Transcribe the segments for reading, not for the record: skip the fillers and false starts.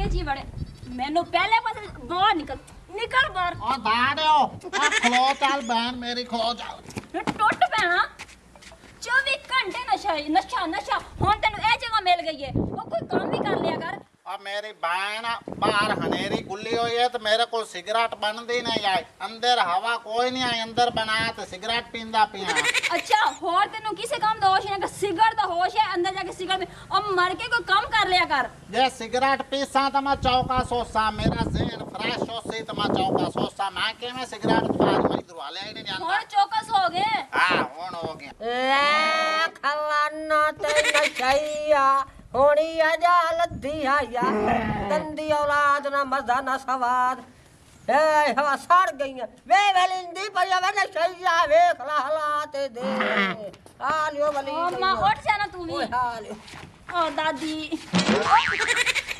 ये जी बड़े मैनू पहले पता बाहर निकल बाहर ओ दाड़ियो आ खलो चल बहन मेरी खलो चल टुट पैना 24 घंटे नशा हुण तेनू ए जगह मिल गई है ओ कोई काम भी कर लिया कर और मेरी बहन बाहर हनेरी गुल्ली हुई है तो मेरे को सिगरेट बनती नहीं आई अंदर हवा कोई नहीं आई अंदर बनाया तो सिगरेट पींदा पिया अच्छा होर तेनू किसे काम दा होश है कि सिगरेट दा होश है अंदर जाके सिगरेट और मर के कोई काम कर लिया कर जे सिगरेट पीसा तो मैं चौका सोसा मेरा ज़हन फ्रेश होसी तो मैं चौका सोसा मैं के मैं सिगरेट बाहर मई दरवा ले नहीं जानता होर चौकस हो गए हां हुन हो गया ले खवाना ते नशैया होनी आजा लद्दी आया गंदी औलाद ना मजा ना सवाद ए हवा सड़ गई वे वेलिंदी पर वे नशैया वेख ला हालात दे आ लियो वली अम्मा उठ जाना तू भी ओए हाल ओ दादी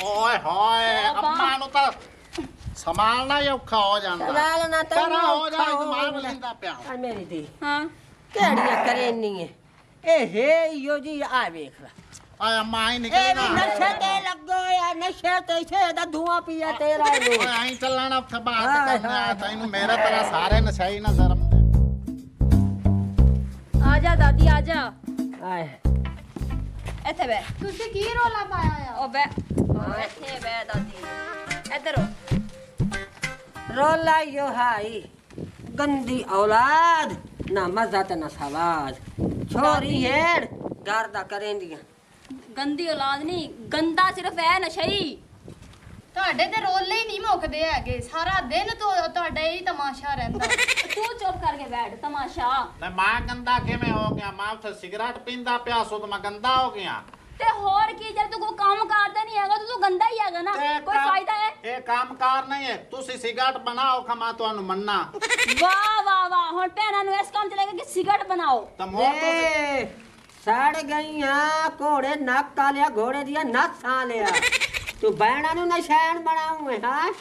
ओए होए अम्मा नु तो संभालना ही औखा हो जांदा लाल ना तेरा हो जाए तो मार लेंदा पिया आ मेरी दी हां केड़ियां करेनी है ए हे यो जी आ वेख ला ओए अम्मा ही ए निकलना नशे ते लग गया नशे ते छे दा धुआं पिया तेरा लो ओए आई चलना थे बात करने आया था इनु मेरे तरह सारे नशाई ना शर्म दे आजा दादी आजा आए ਇੱਥੇ ਬੈ ਤੁਸੀਂ ਕੀ ਰੋਲਾ ਪਾਇਆ ਆ ਉਹ ਬੈ ਇੱਥੇ ਬੈ ਦਾਦੀ ਇੱਧਰ रोला यो हाई गंदी औलाद ना मजा ते ना सवाद छोरी हेड़ घर दा करेंदियां ਗੰਦੀ ਔਲਾਦ ਨਹੀਂ ਗੰਦਾ ਸਿਰਫ ਹੈ ਨਸ਼ਈ ਤੁਹਾਡੇ ਤੇ ਰੋਲੇ ਹੀ ਨਹੀਂ ਮੁੱਕਦੇ ਹੈਗੇ ਸਾਰਾ ਦਿਨ ਤੁਹਾਡਾ ਹੀ ਤਮਾਸ਼ਾ ਰਹਿੰਦਾ ਤੂੰ ਚੁੱਪ ਕਰਕੇ ਬੈਠ ਤਮਾਸ਼ਾ ना मां गंदा किवें हो गया मां तो सिगरेट पींदा पिया सो तो मैं गंदा हो गया ਤੇ ਹੋਰ ਕੀ ਜਦ ਤੂੰ ਕੋਈ ਕੰਮ ਕਰਦਾ ਨਹੀਂ ਹੈਗਾ ਤੂੰ ਗੰਦਾ ਹੀ ਹੈਗਾ ਨਾ ਕੋਈ ਫਾਇਦਾ ਹੈ ਇਹ ਕੰਮਕਾਰ ਨਹੀਂ ਹੈ ਤੁਸੀਂ ਸਿਗਰਟ ਬਣਾਓ ਖਮਾ ਤੁਹਾਨੂੰ ਮੰਨਾ ਵਾਹ ਵਾਹ ਵਾਹ ਹੁਣ ਭੈਣਾਂ ਨੂੰ ਇਸ ਕੰਮ ਚ ਲੱਗਾ ਕਿ ਸਿਗਰਟ ਬਣਾਓ ਤਾਂ ਮੋਰ ਤੁਸੀਂ सड़ गईया घोड़े नक लिया घोड़े दिया नस लिया तू बैणा नु नशैन बनाऊ है हां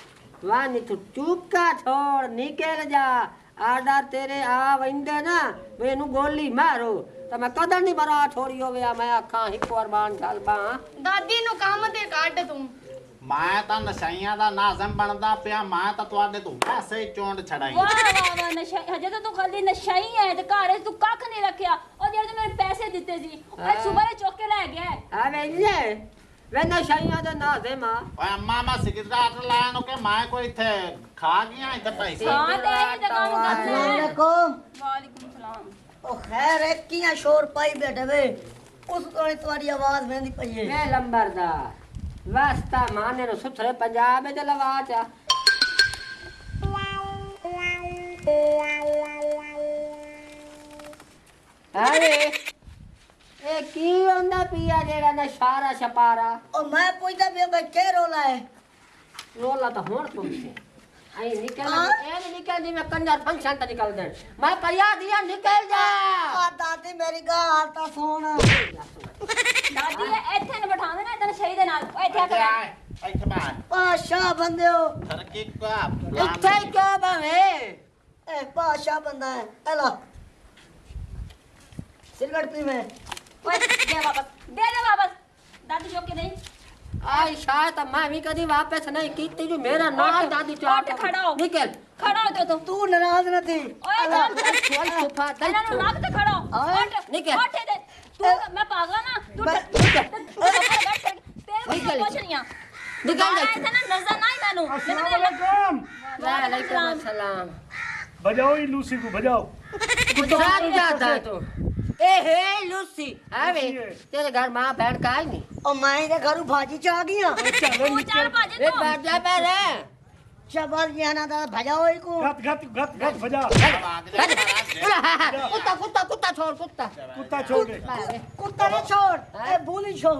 वाह नी तू चुपका छोड़ निकल जा आडर तेरे आ वंदे ना मैनू गोली मारो तो मैं कदर नहीं बरा छोड़ी होवे मैं आखा ही कुर्बान चल पा ਦਾਦੀ ਨੂੰ ਕੰਮ ਤੇ ਕੱਢ ਤੂੰ ਮੈਂ ਤਾਂ ਨਸ਼ਈਆਂ ਦਾ ਨਾਜ਼ਮ ਬਣਦਾ ਪਿਆ ਮੈਂ ਤਾਂ ਤੁਹਾਡੇ ਤੋਂ ਵੈਸੇ ਹੀ ਚੋਂਡ ਛੜਾਈ ਵਾਹ ਵਾਹ ਵਾਹ ਨਸ਼ਾ ਹਜੇ ਤਾਂ ਤੂੰ ਖਾਲੀ ਨਸ਼ਾ ਹੀ ਹੈ ਤੇ ਘਰ ਤੂੰ ਕੱਖ ਨਹੀਂ ਰੱਖਿਆ ਉਹ ਜਿਹੜੇ ਤੂੰ ਮੈਨੂੰ ਪੈਸੇ ਦਿੱਤੇ ਸੀ ਉਹ ਸੁਬਾਹ ਚੁੱਕ ਕੇ ਲੈ ਗਿਆ आ वेले वे नशैया दे नाजे मां ਓਏ ਅੰਮਾ ਮੈਂ ਸਿਗਰਟ ਲੈਣ ਨੂੰ ਕਿ ਮੈਂ ਕੋਈ ਇੱਥੇ ਖਾ ਗਿਆ ਇੱਥੇ ਪੈਸੇ ਹਾਂ ਤੇ ਇਹ ਤਾਂ ਕੰਮ ਕਰਨਾ ਹੈ वालेकुम ਵਾਲੇਕੁਮ ਸਲਾਮ ओ खैर एक किया शोर पाई बैठे वे उस तो तुम्हारी आवाज में दी पई है वे लंबरदार वास्ता माने नो सुथरे पंजाब में लवा चा अरे ए की होंदा पिया जेड़ा ना सारा छपारा और मैं पूछता भी भाई के रोला है रोला तो होण तुमसे आई निकल ए निकल दी मैं कंजर फंक्शन त निकल दे मैं कया दिया निकल जा आ दादी मेरी गाल ता सुन ਦਾਦੀ ਇਹ ਇੱਥੇ ਨੂੰ ਬਿਠਾ ਦੇਣਾ ਤੈਨੂੰ ਸਹੀ ਦੇ ਨਾਲ ਉਹ ਇੱਥੇ ਆ ਕੇ ਬੈਠ। ਇੱਥੇ ਬਾਹਰ पाशा बंदे हो ਤਰਕੀ ਕਾ इथे क्यों बवे ए पाशा बंदा है एला सिगरेट पी में ਓਏ ਦੇ ਵਾਪਸ ਦਾਦੀ ਚੁੱਕ ਕੇ ਨਹੀਂ आई शायद मैं भी कभी वापस नहीं कीती जो मेरा नाम दादी उठ खड़ा हो। निकल ਖੜਾ ਹੋ ਤੂੰ तू नाराज न थी ਓਏ ਚੱਲ चल सोफा ਇਹਨਾਂ ਨੂੰ ਲੱਗ ਤੇ ਖੜਾ ਹੋ ਓਏ, ਉੱਠ ਨਿਕਲ। ਉੱਠ ਦੇ ਤੂੰ ਮੈਂ ਪਾਗਲ ਨਾ ਤੂੰ ਤੇਰੇ ਕੁਛ ਨਹੀਂ ਆ निकल जा ਇੱਥੇ ਨਾ ਨਜ਼ਰ ਨਾ ਹੀ ਮੈਨੂੰ अस्सलाम वालेकुम अस्सलाम बजाओ ही लूसी को बजाओ गुजरात जाता है तू ए हे लूसी आवे लूसी है। तेरे घर मां बहन का है नहीं और मैं इधर घरू भाजी चा गया ਤੂੰ ਚੱਲ ਭਾਜੇ ए ਤੂੰ बैठ जा पहले शबाज ये ना दा भजाओ इको गत गत गत गत बजा कुत्ता कुत्ता कुत्ता छोड़ कुत्ता कुत्ता छोड़ दे कुत्ता ने छोड़ ए भूली छोड़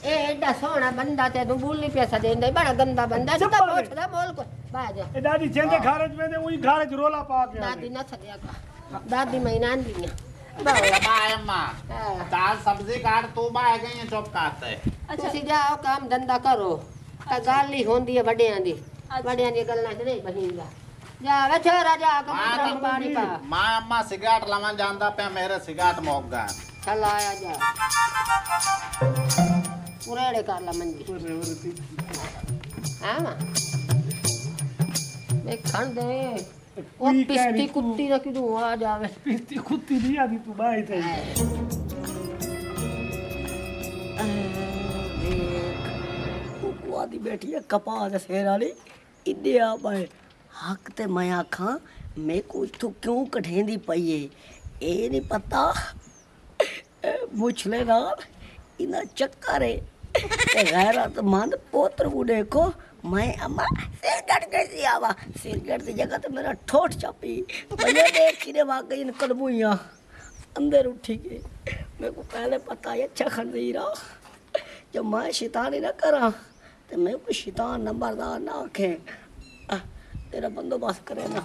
ए एडा सोना बंदा ते तू भूल नहीं पैसा देंदे बड़ा गंदा बंदा चुप तो कर। पोछदा बोल को बाजा ए दादी जेंदे खारज में दे वही खारज रोला पा के दादी ना सदिया का दादी महीना दी बाय अम्मा दाल सब्जी काट तू बाय गई है चुप काटते ਤੁਸੀਂ ਜਾਓ ਕੰਮ ਧੰਦਾ ਕਰੋ ਆ ਗੱਲ ਹੀ ਹੁੰਦੀ ਹੈ ਵੱਡਿਆਂ ਦੀ ਵੱਡਿਆਂ ਦੀ ਗੱਲਾਂ 'ਚ ਨਹੀਂ ਬਹੀਂਦਾ ਜਾ ਵੇ ਛੋਰਾ ਜਾ ਕੇ ਪਾਣੀ ਪਾ ਮਾਂ ਅੰਮਾ ਸਿਗਰਟ ਲਵਾਂ ਜਾਂਦਾ ਪਿਆ ਮੇਰੇ ਸਿਗਰਟ ਮੁੱਕ ਗਿਆ ਚੱਲ ਆਇਆ ਜਾ ਉਰੇੜੇ ਕਰ ਲਾ ਮੰਜੀ ਹਾਂ ਨਾ ਮੈਂ ਖਾਣ ਦੇ ਉਹ ਕੀ ਕਹਿ ਪਿਸਤੀ ਰਹੀ ਕੁੱਤੀ ਦਾ ਕਿਦੋਂ ਆ ਜਾਵੇ ਪਿਸਤੀ ਕੁੱਤੀ ਨਹੀਂ ਆਦੀ ਤੂੰ ਬਾਈ ਤੇ ਕੁਆ ਦੀ ਬੈਠੀ ਹੈ ਕਪਾਹ ਦੇ ਸਿਰ ਵਾਲੀ ਇੱਦੇ ਆ ਪਏ ਹੱਕ ਤੇ ਮੈਂ ਆਖਾਂ ਮੈਂ ਕੋ ਇਥੋਂ ਕਿਉਂ ਕਢੇਂਦੀ ਪਈ ਏ ਇਹ ਨਹੀਂ ਪਤਾ ਮੁਛਲੇ ਨਾਲ ਇਨਾ ਚੱਕਰ ਏ ਤੇ गैरतमंद पोत्र को देखो मैं अम्मा सिर कट कैसी आवा सिर कट की जगह तो मेरा ठोठ चापी भैया देख कि वाकई इन कदमुइया अंदर उठी गई मेरे को पहले पता है अच्छा खंजीरा जब मैं शैतानी ना करा तो मैं को शैतान नंबरदार ना आखे तेरा बंदोबस्त करे ना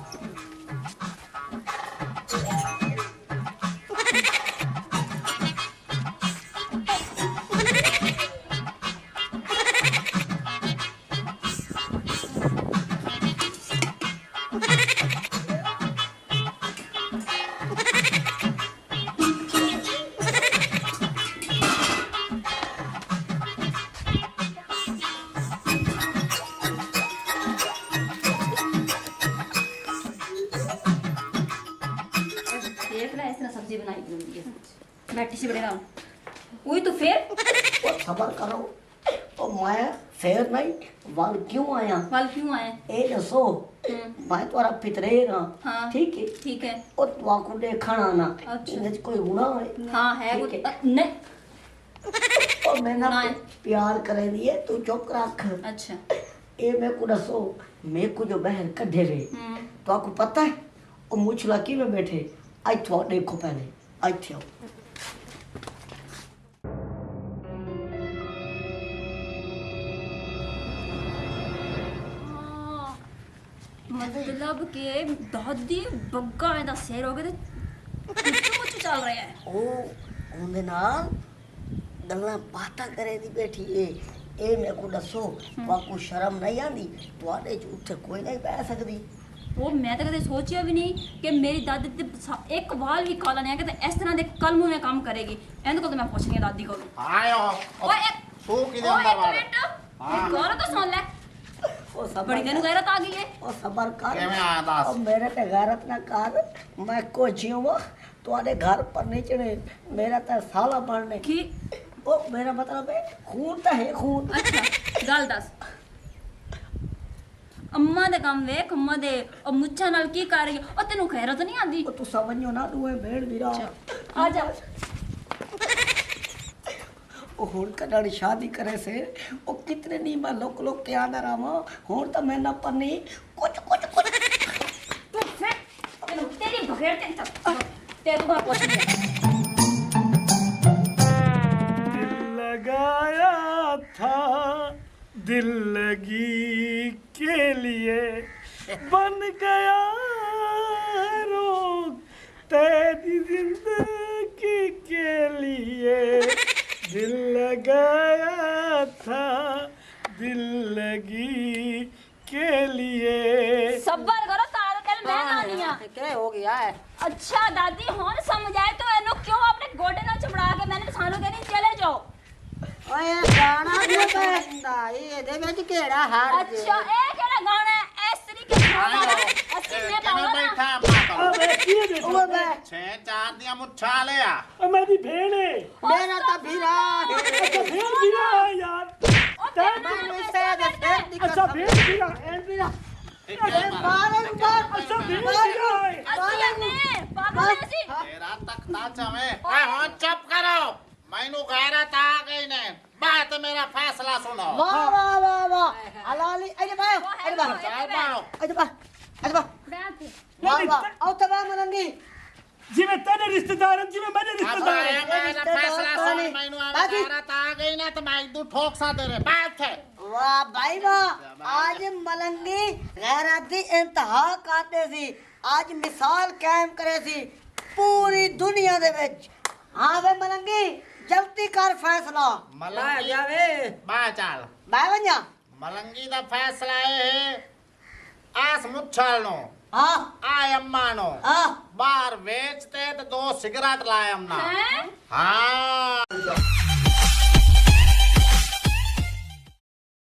देख रहा है इस तरह सब्जी बनाई होती है बैठी सी बड़े राम वही तो फिर और सबर करो और मैं फिर नहीं वाल क्यों आया वाल क्यों आए ए दसो मैं तुम्हारा पितरेर हाँ। ठीक है ठीक है और तुआको देखण आना अच्छा। इनके कोई गुना है हाँ है वो ठीक है। नहीं और मैं ना गुनाह है। प्यार करे दिए तू चुप रख अच्छा ए मैं को दसो मैं को जो बहन कढे रे तो आपको पता है और मुछला की में बैठे आज तो देखो पहले आज थे मतलब के दादी बग्गा ਇਹਦਾ ਸਿਰ ਹੋ ਗਿਆ ਤੇ ਕੁਝ ਚੱਲ ਰਿਹਾ ਹੈ ਉਹ ਉਹਦੇ ਨਾਲ ਗੱਲਾਂ ਬਾਤਾਂ ਕਰੇ ਦੀ ਬੈਠੀ ਏ ਇਹ ਮੇਰੇ ਕੋ ਦੱਸੋ ਤੁਹਾਨੂੰ ਸ਼ਰਮ ਨਹੀਂ ਆਂਦੀ ਤੁਹਾਡੇ ਚ ਉੱਥੇ ਕੋਈ ਨਹੀਂ ਬਹਿ ਸਕਦੀ ਉਹ ਮੈਂ ਤਾਂ ਕਦੇ ਸੋਚਿਆ ਵੀ ਨਹੀਂ ਕਿ ਮੇਰੀ ਦਾਦੀ ਤੇ ਇੱਕ ਵਾਲ ਵੀ ਕਾਲਾ ਨਹੀਂ ਹੈ ਕਿ ਇਸ ਤਰ੍ਹਾਂ ਦੇ ਕਲਮੂ ਨੇ ਕੰਮ ਕਰੇਗੀ ਇਹਦੇ ਕੋਲ ਤਾਂ ਮੈਂ ਪੁੱਛਣੀ ਆ ਦਾਦੀ ਕੋਲ ਆਇਓ ਓਏ ਇੱਕ ਤੂੰ ਕਿਹਦੇ ਓਏ ਅੰਦਰ ਇੱਕ ਵੜ ਮਿੰਟ ਗੌਰ ਤਾਂ ਸੁਣ ਲੈ ਉਹ ਸਬਰ ਬੜੀ ਤੈਨੂੰ ਗੈਰਤ ਆ ਗਈ ਏ ਉਹ ਸਬਰ ਕਰ ਕਿਵੇਂ ਆਇਆ ਦੱਸ? ਉਹ ਮੇਰੇ ਤੇ ਗੈਰਤ ਨਾ ਕਰ ਮੈਂ ਕੋਚੀਓ ਵਾ ਤੁਹਾਡੇ ਘਰ ਪਰ ਨਹੀਂ ਚੜੇ ਮੇਰਾ ਤਾਂ ਸਾਲਾ ਬਣਨੇ ਕੀ ਉਹ ਮੇਰਾ ਮਤਲਬ ਹੈ ਖੂਨ ਤਾਂ ਹੈ ਖੂਨ ਅੱਛਾ ਗੱਲ ਦੱਸ ਅੰਮਾ ਦੇ ਕੰਮ ਵੇਖ ਅੰਮਾ ਦੇ ਉਹ ਮੁੱਛਾਂ ਨਾਲ ਕੀ ਕਰ ਰਹੀ ਹੈ ਉਹ ਤੈਨੂੰ ਗੈਰਤ ਨਹੀਂ ਆਂਦੀ ਉਹ ਤੂੰ ਸਮਝੋ ਨਾ ਤੂੰ ਇਹ ਭੇੜ ਵੀਰਾ ਆ ਜਾ ਉਹ ਹੁਣ ਕਦਾਂ ਸ਼ਾਦੀ ਕਰੇ ਸੇ ਉਹ ਕਿਤਨੇ ਨਹੀਂ ਮੈਂ ਲੋਕ ਲੋਕ ਕੇ ਆਂਦਾ ਰਾਵਾਂ ਹੁਣ ਤਾਂ ਮੈਂ ਨਾ ਪੰਨੀ ਕੁਝ ਤੂੰ ਫਿਰ ਤੈਨੂੰ ਤੇਰੀ ਬਗੈਰ ਤੇ ਤੇਰੇ ਕੋਲ ਪੁੱਛ ਨਹੀਂ दिल लगाया था दिल लगी के लिए बन गया रोग तेरी जिंदगी के लिए दिल लगाया था दिल लगी के लिए ਸਬਰ ਕਰੋ ਤਾਰ ਕੱਲ ਮੈਂ ਆਨੀ ਆ ਕੀ ਹੋ ਗਿਆ ਹੈ ਅੱਛਾ ਦਾਦੀ ਹੁਣ ਸਮਝ ਆਏ ਤੋ ਇਹਨੂੰ ਕਿਉਂ ਆਪਣੇ ਗੋਡੇ ਨਾਲ ਚਮੜਾ ਕੇ ਮੈंने ਸਾਨੂੰ ਕਹਿੰਦੀ ਚਲੇ ਜਾਓ ਓਏ ਗਾਣਾ ਕਿਉਂ ਪੈਂਦਾ ਇਹਦੇ ਵਿੱਚ ਕਿਹੜਾ ਹਾਰ ਅੱਛਾ ਇਹ ਕਿਹੜਾ ਗਾਣਾ ਹੈ ਇਸ ਤਰੀਕੇ ਨਾਲ ਅਸੀਂ ਨੇ ਕਿਵੇਂ ਪਾਉਣਾ ਬੈਠਾ ਆਪਾਂ अब की देखो ਉਹ ਮੈਂ ਛੇ ਚਾਰ ਦੀਆਂ ਮੁੱਛਾਂ ਲਿਆ मेरी भेड़ है ਮੇਰਾ ਤਾਂ ਵੀਰਾ अच्छा भेड़ गिरा है यार ਉਹ ਤੇਰੇ ਨਾਲ ਮੈਨੂੰ ਇਸ ਇਸੇ ਤਰ੍ਹਾਂ ਦੇ ਕਰਦਾ ਹੈ। ਸਿਰ ਦੀ अच्छा भेड़ गिरा ਇਹ ਵੀਰਾ ਠੀਕ ਹੈ ਮਾਰੇ ਨੂੰ ਮਾਰ अच्छा भेड़ गिरा है ਅਸੀਂ ਨੇ ਪਾਗਲ ਅਸੀਂ ਤੇਰਾ ਤਖਤਾ ਚਵੇਂ ਓਏ ਹੁਣ ਚੁੱਪ ਕਰੋ ਮੈਨੂੰ ਗੈਰਤ ਆ ਗਈ ਨੇ ਬਾਤ ਮੇਰਾ ਫੈਸਲਾ ਸੁਣੋ ਵਾਹ ਵਾਹ ਵਾਹ ਵਾਹ ਹਲਾਲੀ ਅਜੇ ਬਾਇਓ ਅਜੇ ਬਾ ਚੱਲ ਬਾਓ ਅਜੇ ਬਾ ਅਜੇ ਬਾ ਬੈਠ ਵਾਹ ਵਾਹ ਆਉ ਤਬਾ ਮਲੰਗੀ जिਵੇਂ तेरे रिश्तेदार हैं जिਵੇਂ मेरे अब रिश्तेदार आया हैं मेरा फैसला सुन मैनू अब दादी। गैरत आ गई ना तो मैं इदू ठोक सा दे रे बैठ वाह भाई वाह आज मलंगी गैरत दी इंतहा करते सी आज मिसाल कायम करे सी पूरी दुनिया दे विच हां वे मलंगी जल्दी कर फैसला ਆ मलंगी ਜਾਵੇ बा चल बाय वंजा मलंगी दा फैसला है आस मुच्छल नो हां आ अम्मा नो हां बाहर बेचते तो 2 सिगरेट लाए हमना हैं हाँ